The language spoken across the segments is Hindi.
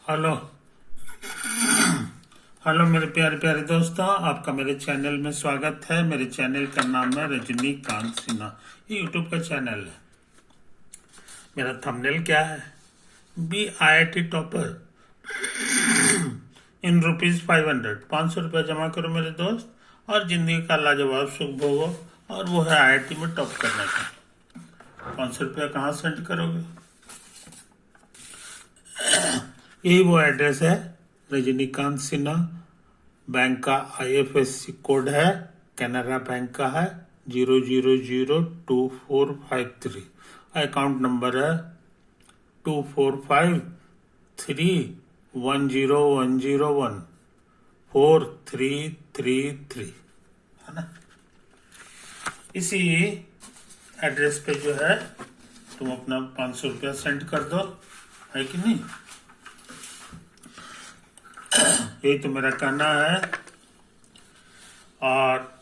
हेलो। हेलो मेरे प्यारे प्यारे दोस्तों, आपका मेरे चैनल में स्वागत है। मेरे चैनल का नाम है रजनीकांत सिन्हा। ये यूट्यूब का चैनल है। मेरा थंबनेल क्या है? B IIT topper in ₹500। 500 रुपया जमा करो मेरे दोस्त और जिंदगी का लाजवाब सुख भोगो। और वो है IIT में टॉप करने का। 500 रुपया कहाँ सेंड करोगे? यही वो एड्रेस है। रजनीकांत सिन्हा। बैंक का IFSC कोड है, कैनरा बैंक का है 00022453। अकाउंट नंबर है 24531010143333 है ना। इसी एड्रेस पे जो है तुम अपना 500 रुपया सेंड कर दो, है कि नहीं? यही तो मेरा कहना है। और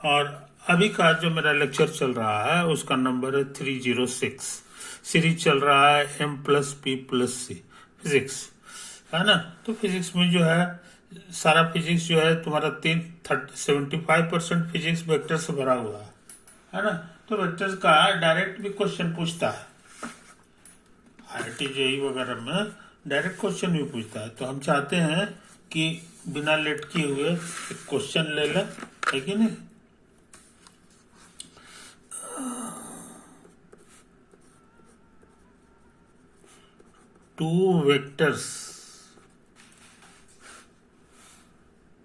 और अभी का जो मेरा लेक्चर चल रहा है उसका नंबर है 306। सीरीज चल रहा है M+P+C फिजिक्स, है ना। तो फिजिक्स में जो है सारा फिजिक्स जो है तुम्हारा 75% फिजिक्स वेक्टर से भरा हुआ है ना। तो वेक्टर्स का डायरेक्ट भी क्वेश्चन पूछता है। IIT JEE वगैरह में डायरेक्ट क्वेश्चन भी पूछता है। तो हम चाहते हैं कि बिना लेट किए हुए एक क्वेश्चन ले लें, है कि नहीं। Two vectors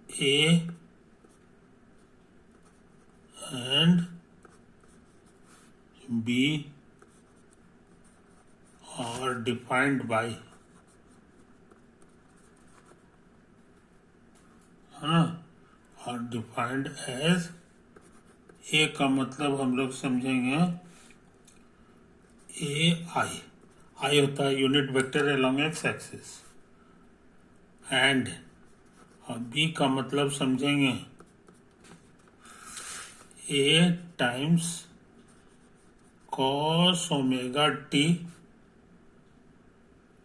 A and B are defined by, है ना, are defined as। A का मतलब हम लोग समझेंगे I होता है unit vector along x axis. And और B का मतलब समझेंगे A times cos omega t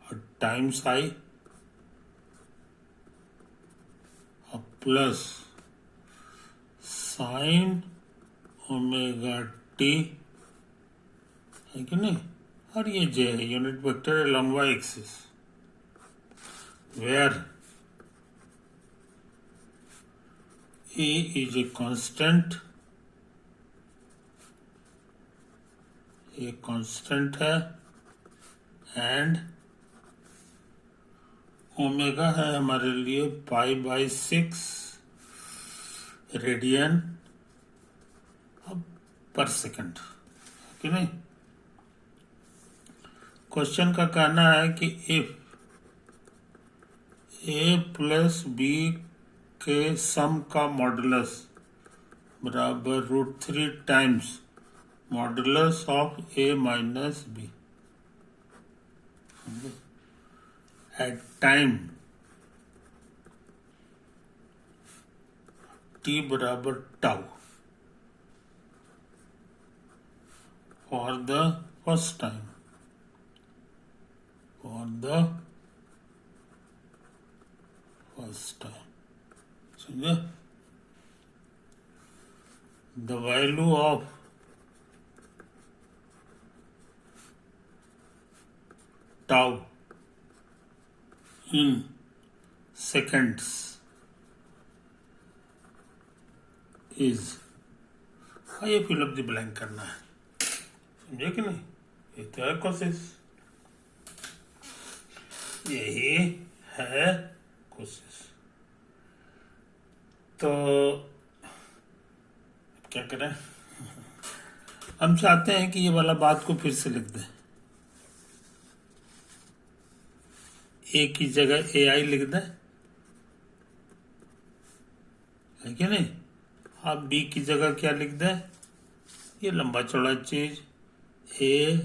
और टाइम्स I और प्लस साइन ओमेगा t, है कि नहीं। और ये J है unit vector along y axis, where A is a constant है एंड ओमेगा है हमारे लिए π/6 रेडियन पर सेकंड, कि नहीं। क्वेश्चन का कहना है कि इफ A+B के सम का मॉडुलस बराबर √3 times modulus of A-B at time t बराबर tau for the first time, समझे। The value of tau in seconds is, ये फिल अप द ब्लैंक करना है, समझे कि नहीं। ये तो है कोशिश, यही है कोशिश। तो क्या करें, हम चाहते हैं कि ये वाला बात को फिर से लिख दें। A की जगह AI लिख दें, है कि नहीं। अब B की जगह क्या लिख दें, ये लंबा चौड़ा चीज A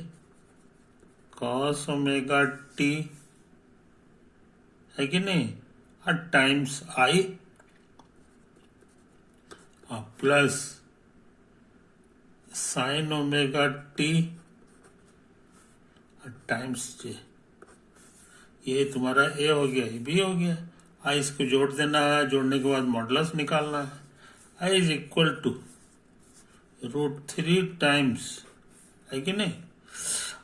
cos ओमेगा t, है कि नहीं, और टाइम्स I और प्लस साइन ओमेगा t और टाइम्स J, ये तुम्हारा ए हो गया, ये बी हो गया। आई इसको जोड़ देना है, जोड़ने के बाद मॉडुलस निकालना है। I is equal to √3 times, है कि नहीं।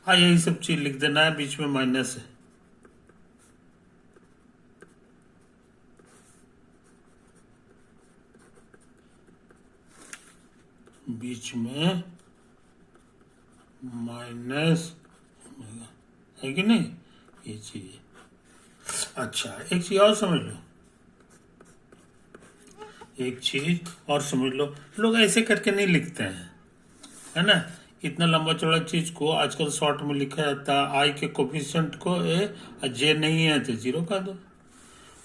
आई यही सब चीज लिख देना है, बीच में माइनस है, बीच में माइनस है कि नहीं, ये चीज। अच्छा एक चीज और समझ लो, एक चीज और समझ लो, लोग ऐसे करके नहीं लिखते हैं, है ना। इतना लंबा चौड़ा चीज को आजकल शॉर्ट में लिखा जाता है, आई के कोफिशिएंट को ए और जे नहीं है तो 0 कर दो।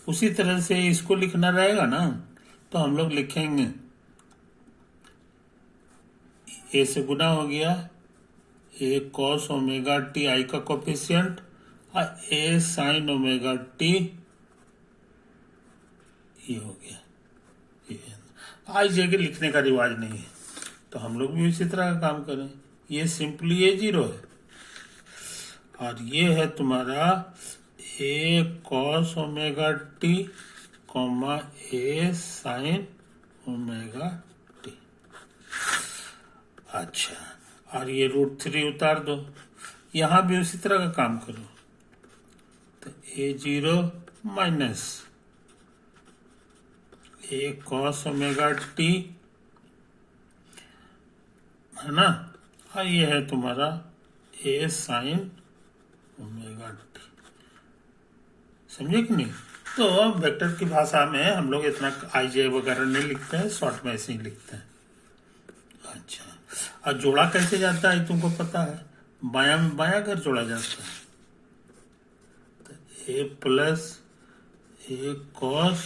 उसी तरह से इसको लिखना रहेगा ना, तो हम लोग लिखेंगे ए से गुना हो गया ए कॉस ओमेगा टी आई का कोफिशिएंट और ए साइन ओमेगा टी, ये हो गया। ये आई जे के लिखने का रिवाज नहीं है, तो हम लोग भी इसी तरह का काम करें। ये सिंपली ए 0 है और ये है तुम्हारा ए कॉस ओमेगा टी कॉमा ए साइन ओमेगा टी। अच्छा और ये √3 उतार दो, यहां भी उसी तरह का काम करो, तो ए 0 माइनस ए कॉस ओमेगा टी, है ना। हाँ ये है तुम्हारा ए साइन ओमेगा टी, समझे कि नहीं। तो वेक्टर की भाषा में हम लोग इतना आई जे वगैरह नहीं लिखते हैं, शॉर्ट में ऐसे ही लिखते हैं। अच्छा और जोड़ा कैसे जाता है तुमको पता है, बायां में बायां घर जोड़ा जाता है, तो ए प्लस ए कॉस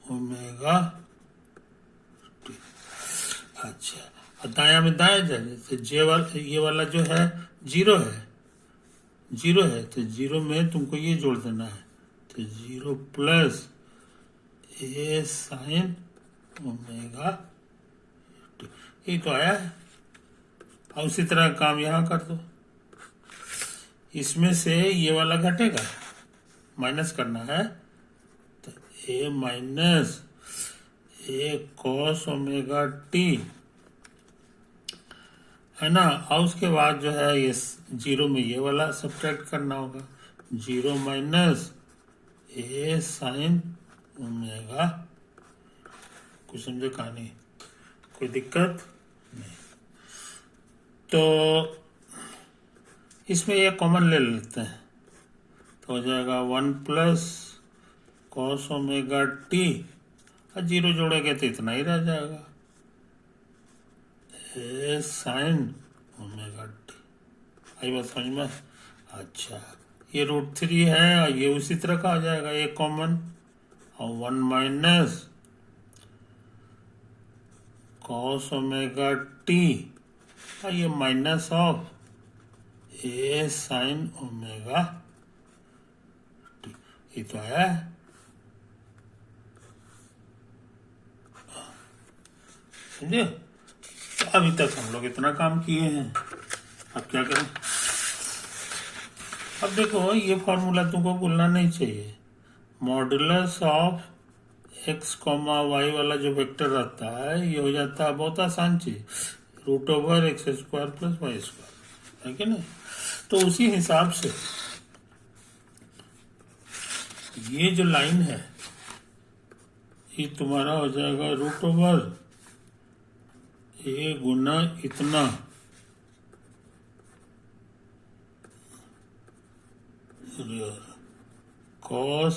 ओमेगा टी। अच्छा और दाया में दाया जाए, तो जे वाला ये वाला जो है 0 है, 0 है तो 0 में तुमको ये जोड़ देना है, तो 0 प्लस ए साइन ओमेगा टी, ये तो आया है। और उसी तरह काम यहाँ कर दो, इसमें से ये वाला घटेगा, माइनस करना है, तो ए माइनस ए कॉस ओमेगा टी, है ना। और उसके बाद जो है ये 0 में ये वाला सब्ट्रैक्ट करना होगा, 0 माइनस ए साइन ओमेगा। कुछ समझे कहानी, कोई दिक्कत नहीं। तो इसमें ये कॉमन ले लेते हैं, तो हो जाएगा 1 प्लस कॉस ओमेगा टी और 0 जोड़ेंगे तो इतना ही रह जाएगा, ए साइन ओमेगा टी। आई बात समझ में। अच्छा ये √3 है और ये उसी तरह का आ जाएगा, ये कॉमन, और 1 माइनस कॉस ओमेगा टी और ये minus of A sine omega T, ये तो आया है। समझे। तो अभी तक हम लोग इतना काम किए हैं, अब क्या करें। अब देखो ये फॉर्मूला तुमको भूलना नहीं चाहिए, modulus of x comma y वाला जो वेक्टर रहता है ये हो जाता है बहुत आसान चीज, √x² + y², है कि नहीं। तो उसी हिसाब से ये जो लाइन है ये तुम्हारा हो जाएगा √a गुना इतना कॉस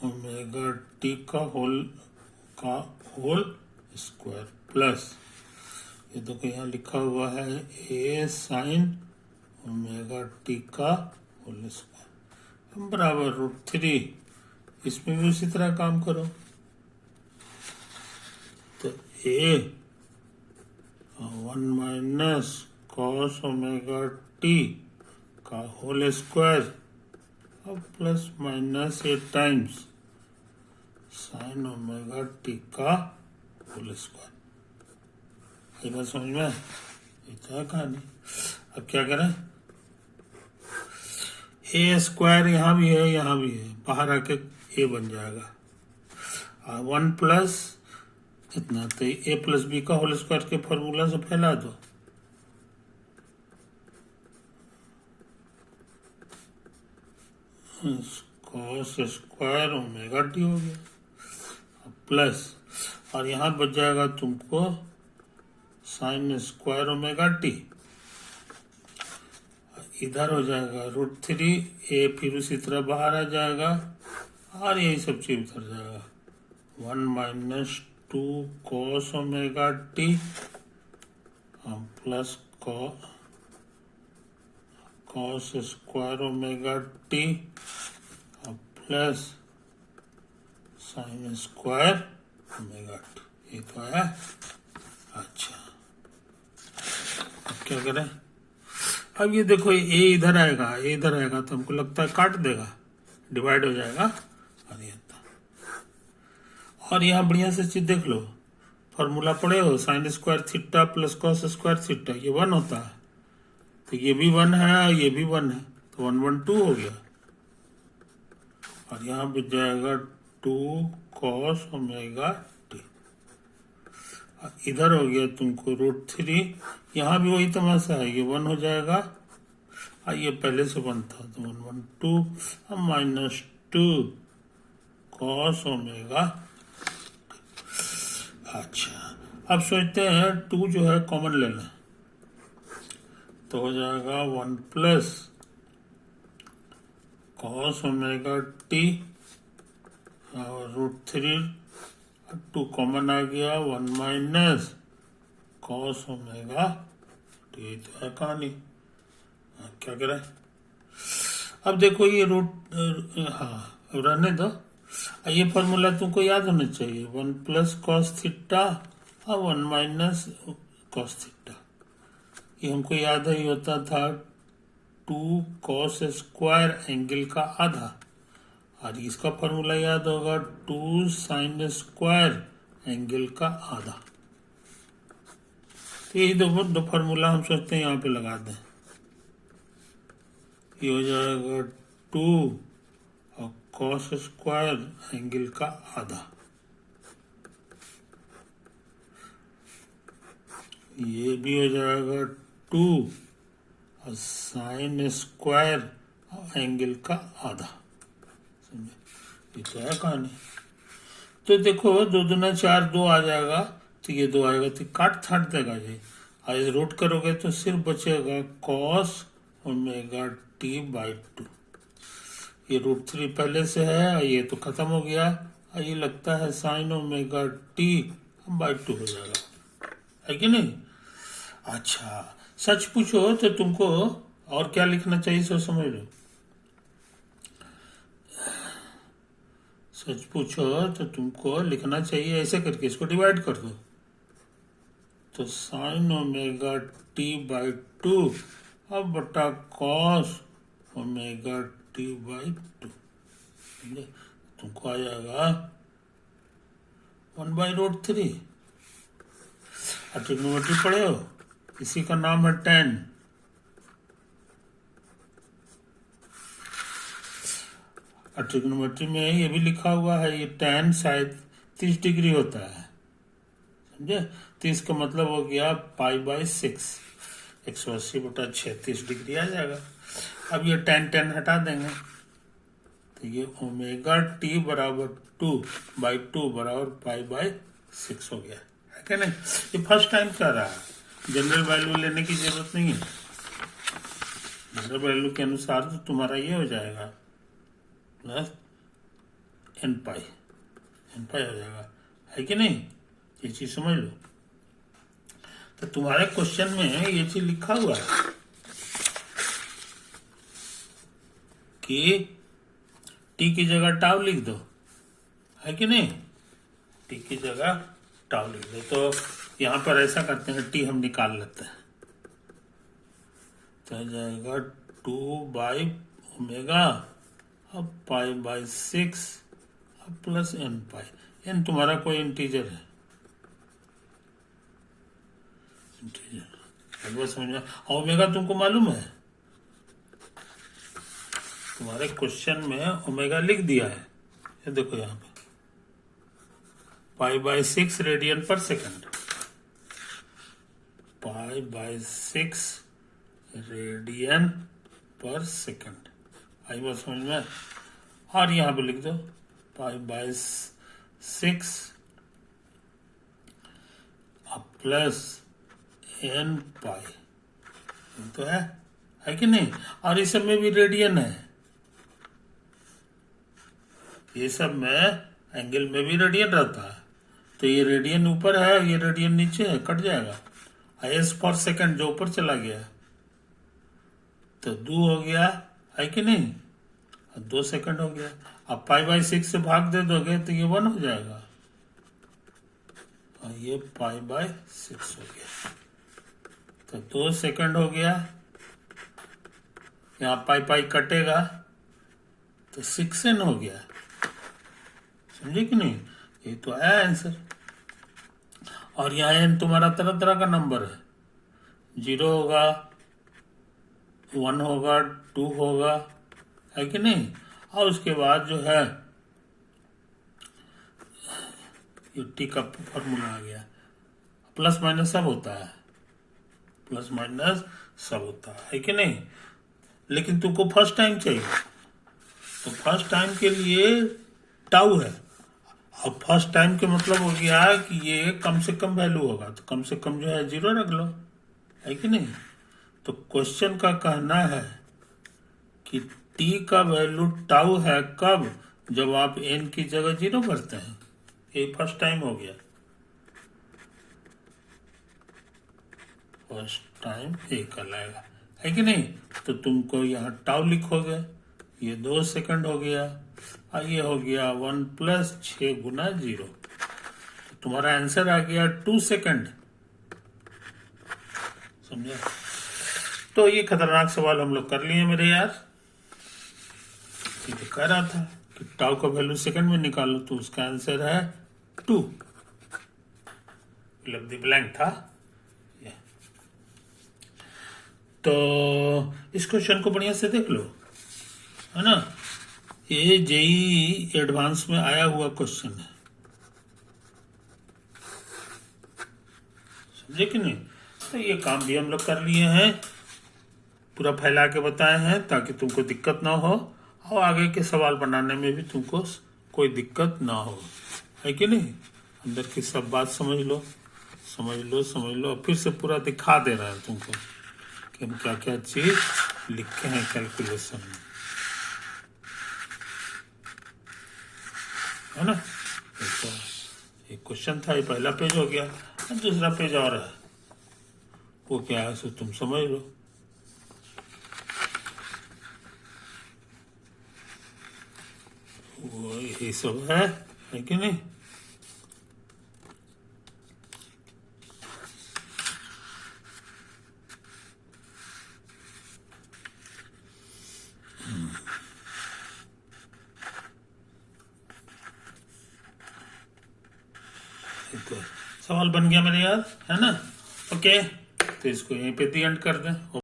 ओमेगा टी का होल स्क्वायर प्लस ये देखो यहाँ लिखा हुआ है ए साइन ओमेगा टी का होल स्क्वायर बराबर √3। इसमें भी उसी तरह काम करो, तो ए 1 माइनस कॉस ओमेगा टी का होल स्क्वायर अब plus minus 8 times sine omega T का होल स्क्वायर। ये बात समझ में इतना कहानी। अब क्या करें, ए स्क्वायर यहाँ भी है, यहाँ भी है, बाहर आके ए बन जाएगा। 1 प्लस इतना, तो ए प्लस बी का होल स्क्वायर के फॉर्मूला से फैला दो। कॉस स्क्वायर ओमेगा टी हो गया, प्लस और यहाँ बच जाएगा तुमको साइन स्क्वायर ओमेगा टी, इधर हो जाएगा √3 ए, फिर उसी तरह बाहर आ जाएगा और यही सब चीज उतर जाएगा। 1 - 2 cos omega T plus cos square omega T plus sine square omega T, ये तो है। अच्छा, अब क्या करें? अब ये देखो, ए इधर आएगा, ए इधर आएगा तो हमको लगता है काट देगा, डिवाइड हो जाएगा और ये था। और यहाँ बढ़िया से चीज देख लो, फॉर्मूला पढ़े हो, sine square theta plus cos square theta, ये 1 होता है, तो ये भी 1 है और ये भी 1 है, तो 1 1 2 हो गया। और यहाँ बच जाएगा 2 कॉस ओमेगा टी, इधर हो गया तुमको √3, यहाँ भी वही तमाशा है, ये 1 हो जाएगा और ये पहले से 1 था, तो 1 1 2 -2 कॉस ओमेगा। अच्छा, अब सोचते हैं 2 जो है कॉमन ले लें, तो हो जाएगा 1 प्लस कॉस ओमेगा टी और √3, 2 कॉमन आ गया, 1 माइनस कॉस ओमेगा टी, तो है कहानी। क्या करें? अब देखो ये रहने दो, ये फॉर्मूला तुमको याद होना चाहिए, 1 प्लस कॉस थीटा और 1 माइनस कॉस थीटा, ये हमको याद है, ये होता था 2 कॉस स्क्वायर एंगल का आधा, और इसका फॉर्मूला याद होगा 2 साइन स्क्वायर एंगल का आधा। तो यही दो फॉर्मूला हम सोचते हैं यहाँ पे लगा दें, ये हो जाएगा 2 और कॉस स्क्वायर एंगल का आधा, ये भी हो जाएगा 2 और साइन स्क्वायर एंगल का आधा। समझे? ये तो है कहानी। तो देखो 2 दूना 4, 2 आ जाएगा, तो ये 2 आएगा तो काट छाट देगा ये, आज रूट करोगे तो सिर्फ बचेगा कॉस ओमेगा टी बाई 2, ये √3 पहले से है और ये तो खत्म हो गया, और ये लगता है साइन ओमेगा टी बाई 2 हो जाएगा, है कि नहीं? अच्छा, सच पूछो तो तुमको और क्या लिखना चाहिए, सो समझ लो। सच पूछो तो तुमको लिखना चाहिए ऐसे करके, इसको डिवाइड कर दो, तो साइन ओमेगा टी बाई 2 अब बटा कॉस ओमेगा टी बाई 2, तुमको आ जाएगा 1/√3। ट्रिग्नोमेट्री पढ़े हो, इसी का नाम है tan। ट्रिग्नोमेट्री में ये भी लिखा हुआ है, ये tan शायद 30 डिग्री होता है, समझे? 30 का मतलब हो गया π/6, 180/6, 30 डिग्री आ जाएगा। अब ये tan हटा देंगे, तो ये ओमेगा टी बराबर 2/2 बराबर π/6 हो गया, है क्या नहीं? ये फर्स्ट टाइम कर रहा है, जनरल वैल्यू लेने की जरूरत नहीं है, जनरल वैल्यू के अनुसार तो तुम्हारा ये हो जाएगा प्लस n पाई हो जाएगा, है कि नहीं? ये चीज समझ लो। तो तुम्हारे क्वेश्चन में ये चीज लिखा हुआ है कि टी की जगह टाउ लिख दो, है कि नहीं? टी की जगह टाउ लिख दो, तो यहाँ पर ऐसा करते हैं, टी हम निकाल लेते हैं, तो जाएगा 2/ओमेगा अब π/6 अब प्लस n पाई, n तुम्हारा कोई इंटीजर है, इंटीजर समझ में? ओमेगा तुमको मालूम है, तुम्हारे क्वेश्चन में ओमेगा लिख दिया है, ये देखो यहाँ पे π/6 रेडियन पर सेकंड, π/6 रेडियन पर सेकंड। आई बात समझ में? और यहाँ पे लिख दो π/6 प्लस n पाई, तो है कि नहीं? और इस सब में भी रेडियन है, ये सब में एंगल में भी रेडियन रहता है, तो ये रेडियन ऊपर है, ये रेडियन नीचे है, कट जाएगा। IS पर सेकंड जो ऊपर चला गया तो 2 हो गया, है कि नहीं? 2 सेकंड हो गया। अब π/6 से भाग दे दोगे तो ये 1 हो जाएगा, और ये π/6 हो गया, तो 2 सेकंड हो गया। यहाँ पाई कटेगा तो 6n हो गया, समझे कि नहीं? ये तो है आंसर। और यहाँ n तुम्हारा तरह तरह का नंबर है, 0 होगा, 1 होगा, 2 होगा, है कि नहीं? और उसके बाद जो है ये टी का फॉर्मूला आ गया, प्लस माइनस सब होता है, प्लस माइनस सब होता है कि नहीं? लेकिन तुमको फर्स्ट टाइम चाहिए, तो फर्स्ट टाइम के लिए टाउ है। अब फर्स्ट टाइम के मतलब हो गया कि ये कम से कम वैल्यू होगा, तो कम से कम जो है 0 रख लो, है कि नहीं? तो क्वेश्चन का कहना है कि t का वैल्यू टाउ है कब? जब आप n की जगह 0 भरते हैं। ये फर्स्ट टाइम हो गया, फर्स्ट टाइम एक कहलाएगा, है कि नहीं? तो तुमको यहाँ टाउ लिखोगे, ये 2 सेकंड हो गया, और ये हो गया 1 + 6 × 0, तो तुम्हारा आंसर आ गया 2 सेकंड। समझे? तो ये खतरनाक सवाल हम लोग कर लिए मेरे यार। ये तो कह रहा था कि टाउ का वैल्यू सेकंड में निकालो, तो उसका आंसर है 2, फिल द ब्लैंक था। तो इस क्वेश्चन को बढ़िया से देख लो, है ना? ये JEE एडवांस में आया हुआ क्वेश्चन है, समझे कि नहीं? तो ये काम भी हम लोग कर लिए हैं, पूरा फैला के बताए हैं ताकि तुमको दिक्कत ना हो, और आगे के सवाल बनाने में भी तुमको कोई दिक्कत ना हो, है कि नहीं? अंदर की सब बात समझ लो, समझ लो, समझ लो। और फिर से पूरा दिखा दे रहा है तुमको कि हम क्या क्या चीज लिखे हैं कैलकुलेशन में, है ना? तो एक क्वेश्चन था, ये पहला पेज हो गया, और दूसरा पेज और है, वो क्या है सो तुम समझ लो। वो यही सब है कि नहीं? तो सवाल बन गया मेरे यार, है ना? ओके, तो इसको यहीं पे दी एंड कर दें।